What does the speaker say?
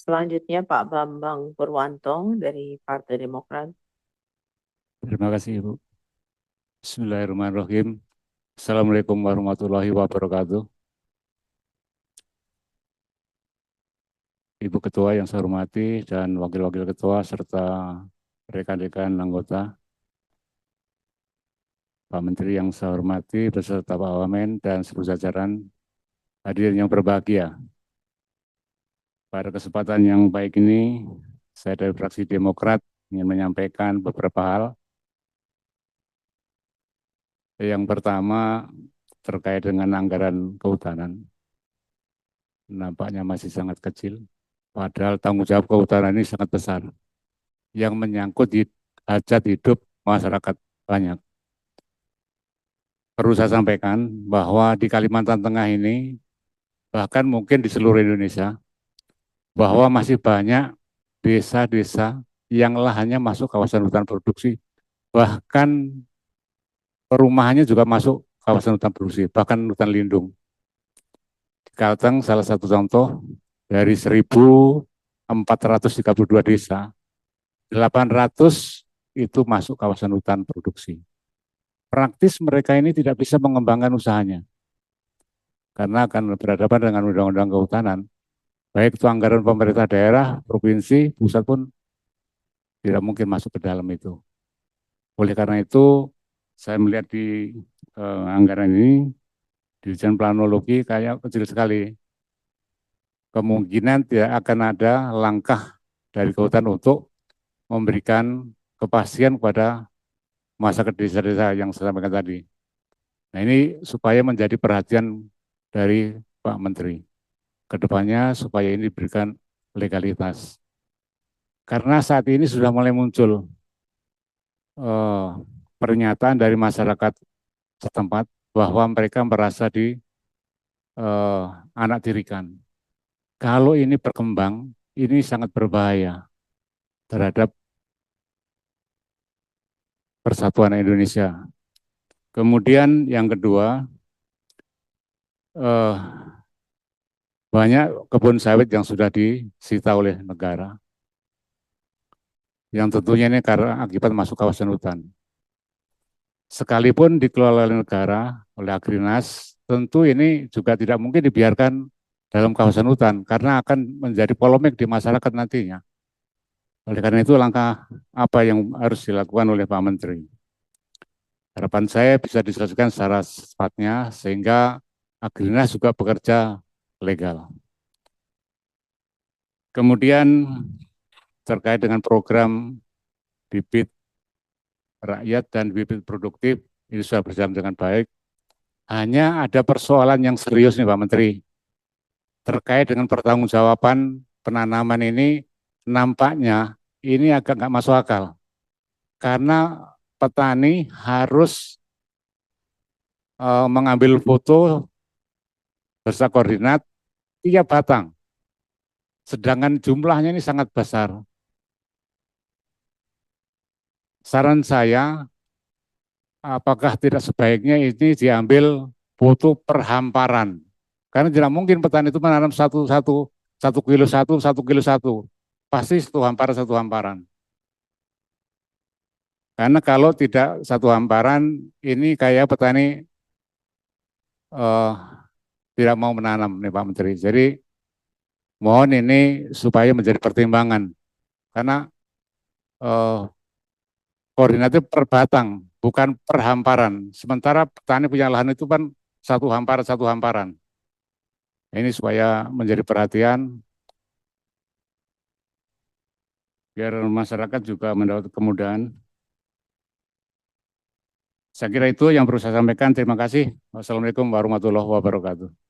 Selanjutnya Pak Bambang Purwanto dari Partai Demokrat. Terima kasih Ibu. Bismillahirrahmanirrahim. Assalamualaikum warahmatullahi wabarakatuh. Ibu Ketua yang saya hormati dan Wakil-Wakil Ketua serta rekan-rekan anggota, Pak Menteri yang saya hormati beserta Pak Wamen dan seluruh jajaran hadirin yang berbahagia. Pada kesempatan yang baik ini, saya dari fraksi Demokrat ingin menyampaikan beberapa hal. Yang pertama terkait dengan anggaran kehutanan. Nampaknya masih sangat kecil. Padahal tanggung jawab kehutanan ini sangat besar, yang menyangkut hajat hidup masyarakat banyak. Perlu saya sampaikan bahwa di Kalimantan Tengah ini, bahkan mungkin di seluruh Indonesia, bahwa masih banyak desa-desa yang lahannya masuk kawasan hutan produksi, bahkan perumahannya juga masuk kawasan hutan produksi, bahkan hutan lindung. Di Kalteng salah satu contoh, dari 1.432 desa, 800 itu masuk kawasan hutan produksi. Praktis mereka ini tidak bisa mengembangkan usahanya karena akan berhadapan dengan undang-undang kehutanan. Baik itu anggaran pemerintah daerah, provinsi, pusat pun tidak mungkin masuk ke dalam itu. Oleh karena itu, saya melihat di anggaran ini, Dirjen Planologi kayak kecil sekali. Kemungkinan tidak akan ada langkah dari kehutanan untuk memberikan kepastian kepada masyarakat desa-desa yang saya sampaikan tadi. Nah, ini supaya menjadi perhatian dari Pak Menteri. Kedepannya supaya ini diberikan legalitas. Karena saat ini sudah mulai muncul eh, pernyataan dari masyarakat setempat bahwa mereka merasa di eh, anak tirikan. Kalau ini berkembang, ini sangat berbahaya terhadap persatuan Indonesia. Kemudian yang kedua, eh, banyak kebun sawit yang sudah disita oleh negara, yang tentunya ini karena akibat masuk kawasan hutan. Sekalipun dikelola oleh negara, oleh Agrinas, tentu ini juga tidak mungkin dibiarkan dalam kawasan hutan karena akan menjadi polemik di masyarakat nantinya. Oleh karena itu langkah apa yang harus dilakukan oleh Pak Menteri? Harapan saya bisa diselesaikan secara cepatnya sehingga Agrinas juga bekerja legal. Kemudian terkait dengan program bibit rakyat dan bibit produktif, ini sudah berjalan dengan baik. Hanya ada persoalan yang serius nih Pak Menteri, terkait dengan pertanggungjawaban penanaman ini nampaknya ini agak nggak masuk akal. Karena petani harus mengambil foto beserta koordinat tiap batang. Sedangkan jumlahnya ini sangat besar. Saran saya, apakah tidak sebaiknya ini diambil foto per hamparan? Karena tidak mungkin petani itu menanam satu kilo satu kilo satu. Pasti satu hamparan. Karena kalau tidak satu hamparan, ini kayak petani eh, tidak mau menanam nih Pak Menteri. Jadi mohon ini supaya menjadi pertimbangan. Karena eh, koordinatif per batang, bukan per hamparan. Sementara petani punya lahan itu kan satu hamparan. Ini supaya menjadi perhatian biar masyarakat juga mendapat kemudahan. Saya kira itu yang perlu saya sampaikan. Terima kasih. Wassalamualaikum warahmatullahi wabarakatuh.